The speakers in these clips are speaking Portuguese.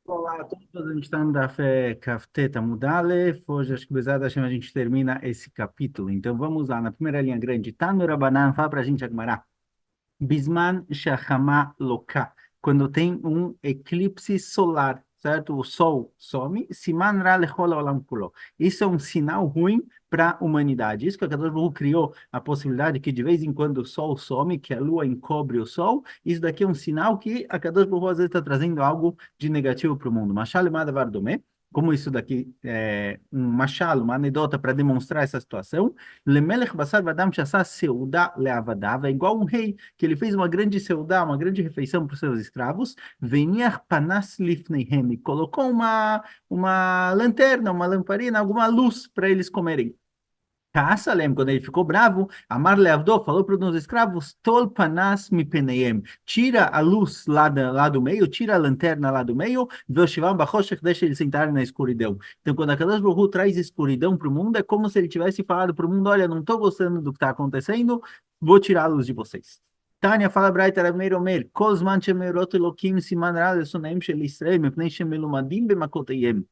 Olá a todos, a gente está no Dafé Kaftet Amud Aleph. Hoje, acho que Bezerra da Hashem, a gente termina esse capítulo. Então vamos lá, na primeira linha grande. Tano Rabanan, fala para a gente, Agmará. Bisman Shachama Loka, quando tem um eclipse solar, certo? O Sol some, Siman Ra Lechol Haolam Kulo. Isso é um sinal ruim para a humanidade. Isso que a Kadosh Baruch Hu criou a possibilidade que de vez em quando o Sol some, que a Lua encobre o Sol. Isso daqui é um sinal que a Kadosh Baruch Hu às vezes está trazendo algo de negativo para o mundo. Mashal Madavar Domé. Como isso daqui é um machado, uma anedota para demonstrar essa situação. Lemelech Basar Vadam Shassah Seudah Leavadav, é igual um rei que ele fez uma grande seudá, uma grande refeição para os seus escravos, veniach panas lifneihem, e colocou uma lanterna, uma lamparina, alguma luz para eles comerem. Kaasalem, quando ele ficou bravo, Amar Leavdó falou para os escravos, Tol panas mi peneiem, tira a luz lá do meio, tira a lanterna lá do meio, Voshivam bachoshech, deixa eles sentarem na escuridão. Então, quando a Kadosh Baruch Hu traz escuridão para o mundo, é como se ele tivesse falado para o mundo, olha, não estou gostando do que está acontecendo, vou tirar a luz de vocês. Tânia fala Braita Rameir Omer, Kol zman shemerot Elokim siman ra lesunaim shel Yisrael, mepnei shemelumadim b'makoteihem.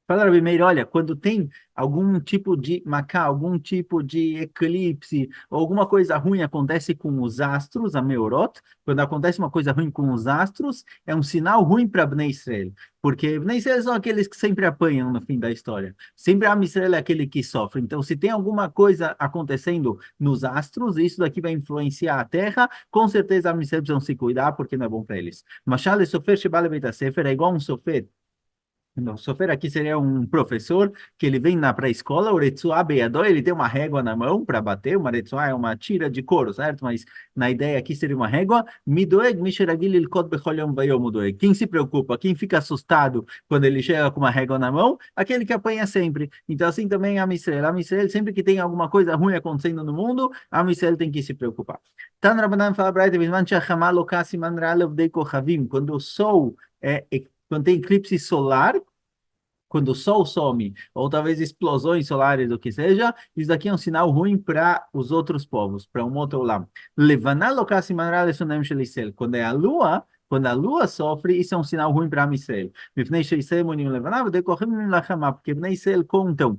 Fala, Rabi Meir, olha, quando tem algum tipo de macá, algum tipo de eclipse, ou alguma coisa ruim acontece com os astros, a Meorot, quando acontece uma coisa ruim com os astros, é um sinal ruim para Bnei Israel, porque Bnei Israel são aqueles que sempre apanham no fim da história. Sempre a Israel é aquele que sofre. Então, se tem alguma coisa acontecendo nos astros, isso daqui vai influenciar a Terra, com certeza a Israel precisam se cuidar, porque não é bom para eles. Machal e Sofer Shebale Beit Sefer é igual um sofer. Não, sofer aqui seria um professor que ele vem na pré-escola, o Retsuá Beyadó, ele tem uma régua na mão para bater, uma Retsuá é uma tira de couro, certo? Mas na ideia aqui seria uma régua. Midoeg, Misheragil, Ilkot Bechol Yom Vayom Udoeg. Quem se preocupa, quem fica assustado quando ele chega com uma régua na mão, aquele que apanha sempre. Então assim também a Amisrael. A Amisrael, sempre que tem alguma coisa ruim acontecendo no mundo, a Amisrael tem que se preocupar. Tan Rabanan fala Braita, Bisman Shachama Lokasi Man Ra Levdei Kochavim, quando o sol quando tem eclipse solar, quando o sol some, ou talvez explosões solares, o que seja, isso daqui é um sinal ruim para os outros povos, para um outro lado. Levaná lokasi manra lesunem shel Israel. Quando a lua sofre, isso é um sinal ruim para Israel. Mifnei shel Israel monim levaná, v'dekorrim lachamá, porque Bnei Israel contam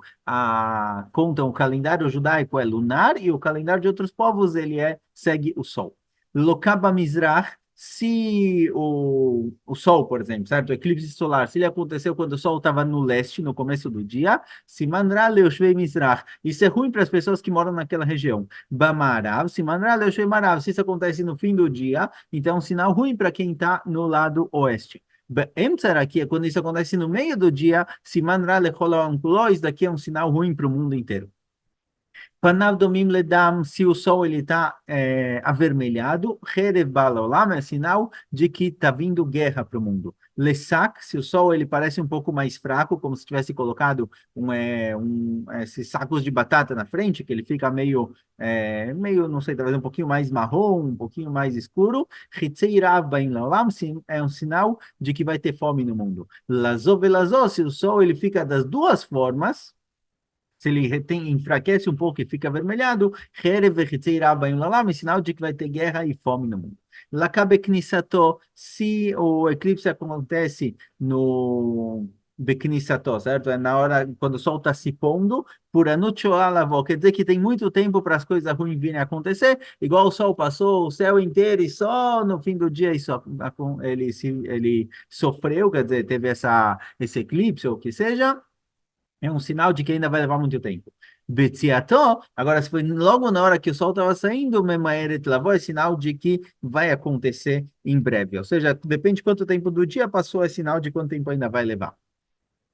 o calendário judaico é lunar e o calendário de outros povos segue o sol. Lokaba Mizrach, se o Sol, por exemplo, certo? O eclipse solar, se ele aconteceu quando o Sol estava no leste, no começo do dia, Siman Ra Leushvei Mizrach. Isso é ruim para as pessoas que moram naquela região. Bamarav, Siman Ra Leushvei Marav. Se isso acontece no fim do dia, então é um sinal ruim para quem está no lado oeste. Emtzar aqui é quando isso acontece no meio do dia, Siman Ra Lechol Ha'am Kulo, isso daqui é um sinal ruim para o mundo inteiro. Panav domim ledam, se o sol ele está avermelhado, Herev bala olam é sinal de que está vindo guerra para o mundo. Lesak, se o sol ele parece um pouco mais fraco, como se tivesse colocado esses sacos de batata na frente, que ele fica meio, não sei, talvez um pouquinho mais marrom, um pouquinho mais escuro. Hitzei rav baim laolam, sim, é um sinal de que vai ter fome no mundo. Lazô velazô, se o sol ele fica das duas formas, se ele enfraquece um pouco e fica avermelhado, é sinal de que vai ter guerra e fome no mundo. Lakabe Knissato, se o eclipse acontece no Beknissato, certo? É na hora quando o sol está se pondo, por Anuchoalavó, quer dizer que tem muito tempo para as coisas ruins virem a acontecer, igual o sol passou o céu inteiro e só no fim do dia ele sofreu, quer dizer, teve esse eclipse ou o que seja, é um sinal de que ainda vai levar muito tempo. Betziató, agora se foi logo na hora que o sol estava saindo, Memaeret lavou, é sinal de que vai acontecer em breve. Ou seja, depende de quanto tempo do dia passou, é sinal de quanto tempo ainda vai levar.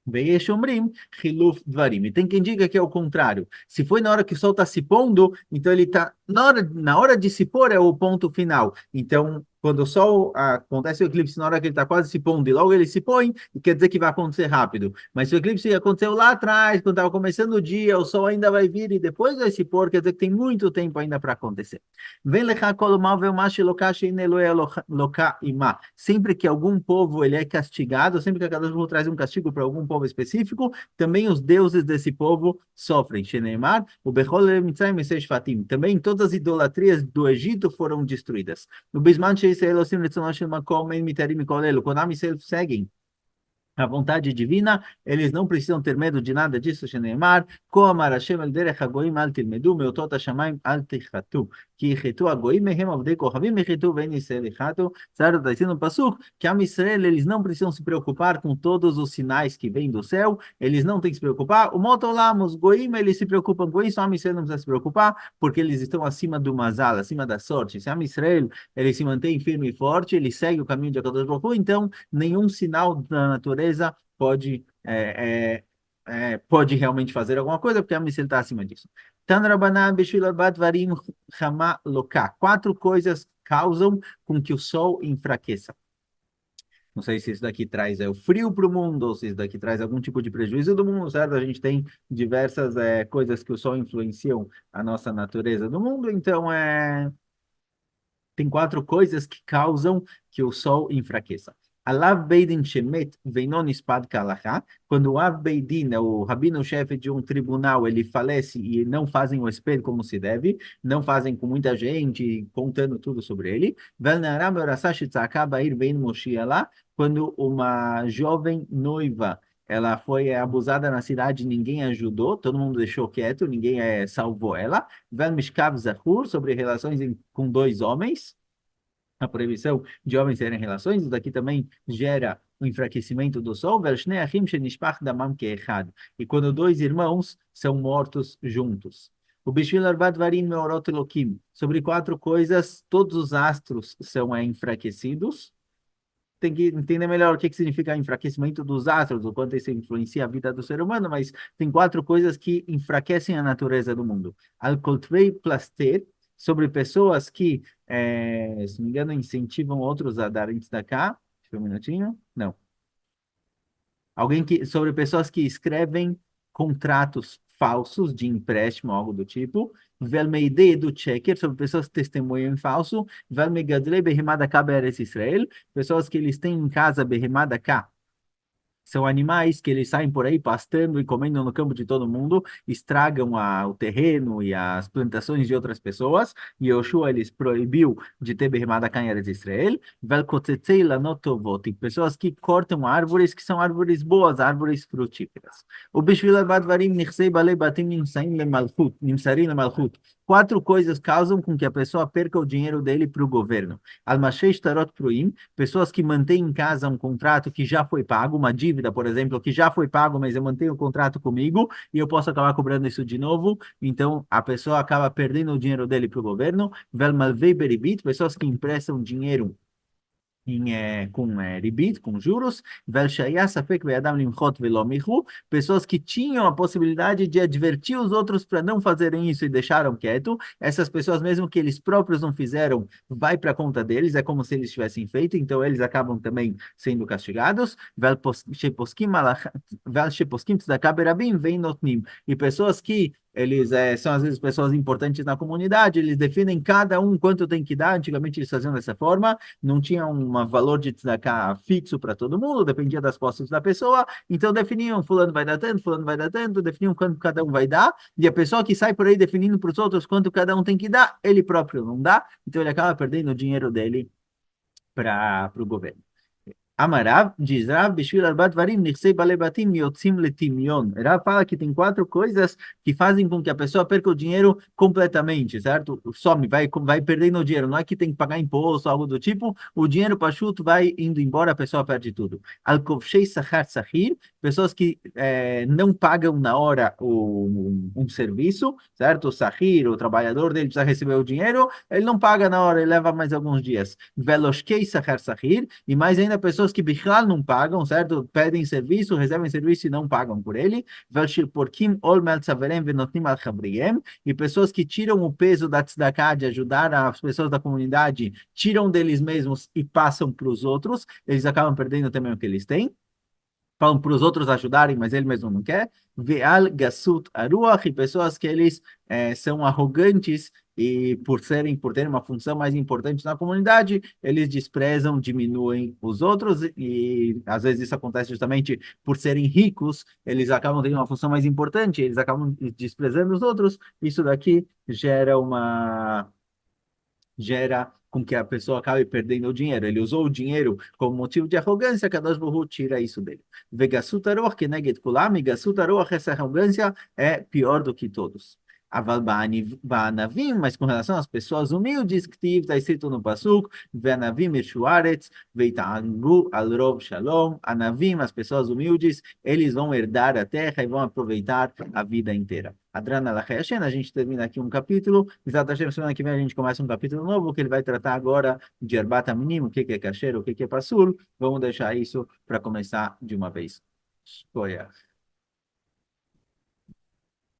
Veish omrim, hiluf dvarim. E tem quem diga que é o contrário. Se foi na hora que o sol está se pondo, então ele está. Na hora de se pôr é o ponto final. Então, quando o sol acontece o eclipse na hora que ele está quase se pondo e logo ele se põe, quer dizer que vai acontecer rápido. Mas se o eclipse aconteceu lá atrás, quando estava começando o dia, o sol ainda vai vir e depois vai se pôr, quer dizer que tem muito tempo ainda para acontecer. Vem lecha kolomal veumash elokash ineloe loka ima. Sempre que algum povo ele é castigado, sempre que a Kadosh Baruch Hu traz um castigo para algum povo específico, também os deuses desse povo sofrem. Sheneimar, o Bechol Mitzrayim Shvatim. Também todas as idolatrias do Egito foram destruídas. No Bisman Sheisrael Osim Retzono Shel Makom En Mitarim Kolelu. Quando a Israel seguem a vontade divina, eles não precisam ter medo de nada disso, Sheneemar, Koamar Hashem el derech hagoim al tilmedu, meotot hashamayim al tichatu, que irritou hagoim mehem avdei kohavim irritou ven Israel irratu, certo? Está dizendo no Pasuk que a Israel, eles não precisam se preocupar com todos os sinais que vêm do céu, eles não têm que se preocupar, o motolam, os goim, eles se preocupam com isso, a Israel não precisa se preocupar, porque eles estão acima do mazal, acima da sorte, se a Israel, ele se mantém firme e forte, ele segue o caminho de Akadosh Baruch Hu, então nenhum sinal da natureza pode realmente fazer alguma coisa, porque a missão está acima disso. Tanrabanan beshvil arbat dvarim chama loka. Quatro coisas causam com que o sol enfraqueça. Não sei se isso daqui traz o frio para o mundo, ou se isso daqui traz algum tipo de prejuízo do mundo, certo? A gente tem diversas coisas que o sol influenciam a nossa natureza do mundo, então tem quatro coisas que causam que o sol enfraqueça. Alav Beidin Shemet Veinon Ispad Kalaha, quando o Av Beidin, o rabino-chefe de um tribunal, ele falece e não fazem o espelho como se deve, não fazem com muita gente, contando tudo sobre ele. Velnaram Orasash Tzaka Bair Vein Moshiach, quando uma jovem noiva ela foi abusada na cidade, ninguém ajudou, todo mundo deixou quieto, ninguém salvou ela. Vel Mishkav Zahur, sobre relações com dois homens, a proibição de homens terem relações, isso daqui também gera o enfraquecimento do sol. Vel Shnei Achim Shenishpach Damam Keechad, e quando dois irmãos são mortos juntos. O Bishvil Arbat Varim Meorot Elokim, sobre quatro coisas, todos os astros são enfraquecidos. Tem que entender melhor o que significa enfraquecimento dos astros, o quanto isso influencia a vida do ser humano, mas tem quatro coisas que enfraquecem a natureza do mundo. Al-Kotvei Plaster, sobre pessoas que, se não me engano, incentivam outros a darem cá. Deixa eu um minutinho. Não. Sobre pessoas que escrevem contratos falsos de empréstimo, algo do tipo. Velmeide do checker, sobre pessoas que testemunham em falso. Velmegadle behemada ka be'eretz Israel, pessoas que eles têm em casa behemada ka, são animais que eles saem por aí pastando e comendo no campo de todo mundo, estragam o terreno e as plantações de outras pessoas. E Yoshua eles proibiu de ter berrimada canha de Israel. Velkotetzei lanotovot, pessoas que cortam árvores que são árvores boas, árvores frutíferas. O bishvil advarim nichsei balei batim nimsaim lemalchut, nimsarim lemalchut. Quatro coisas causam com que a pessoa perca o dinheiro dele para o governo. Almashei shtarot pruim, pessoas que mantêm em casa um contrato que já foi pago, uma dívida, por exemplo, que já foi pago, mas eu mantenho o contrato comigo e eu posso acabar cobrando isso de novo. Então, a pessoa acaba perdendo o dinheiro dele para o governo. Velmalvei beribit, pessoas que emprestam dinheiro com ribit, com juros, pessoas que tinham a possibilidade de advertir os outros para não fazerem isso e deixaram quieto, essas pessoas, mesmo que eles próprios não fizeram, vai para a conta deles, é como se eles tivessem feito, então eles acabam também sendo castigados. E pessoas que eles são às vezes pessoas importantes na comunidade, eles definem cada um quanto tem que dar, antigamente eles faziam dessa forma, não tinha um valor de tzedakah fixo para todo mundo, dependia das posses da pessoa, então definiam, fulano vai dar tanto, fulano vai dar tanto, definiam quanto cada um vai dar, e a pessoa que sai por aí definindo para os outros quanto cada um tem que dar, ele próprio não dá, então ele acaba perdendo o dinheiro dele para o governo. Amarav, diz Rav, Bishvil Arbat Varim, Nirsei Balebatim, Yotzim Letimion. Rav fala que tem quatro coisas que fazem com que a pessoa perca o dinheiro completamente, certo? Some, vai perdendo o dinheiro. Não é que tem que pagar imposto, algo do tipo. O dinheiro pachuto vai indo embora, a pessoa perde tudo. Al-Kovshei Sachar Sahir, pessoas que não pagam na hora um serviço, certo? O Sahir, o trabalhador dele precisa receber o dinheiro, ele não paga na hora, ele leva mais alguns dias. Veloshkei Sachar Sahir, e mais ainda pessoas que Bichlal não pagam, certo? Pedem serviço, recebem serviço e não pagam por ele. E pessoas que tiram o peso da tzedakah, de ajudar as pessoas da comunidade, tiram deles mesmos e passam para os outros, eles acabam perdendo também o que eles têm. Falam para os outros ajudarem, mas ele mesmo não quer. Ve'al gasut aruach, e pessoas que eles são arrogantes e por terem uma função mais importante na comunidade, eles desprezam, diminuem os outros e às vezes isso acontece justamente por serem ricos, eles acabam tendo uma função mais importante, eles acabam desprezando os outros. Isso daqui gera gera com que a pessoa acabe perdendo o dinheiro. Ele usou o dinheiro como motivo de arrogância, Kadosh Baruch Hu tira isso dele. Vegasut Aruach Keneged Kulam, e Gasut Aruach, essa arrogância é pior do que todos. Aval Ba'anavim, mas com relação às pessoas humildes, que está escrito no Pasuk, Ve'anavim Eshuaretz, Veita'angu al Rov Shalom, Anavim, as pessoas humildes, eles vão herdar a terra e vão aproveitar a vida inteira. Adran Alachei Hashem, a gente termina aqui um capítulo, Exato Hashem, semana que vem a gente começa um capítulo novo, que ele vai tratar agora de Arbat Aminim, o que é kasher, o que é pasul, vamos deixar isso para começar de uma vez. Shkoyach.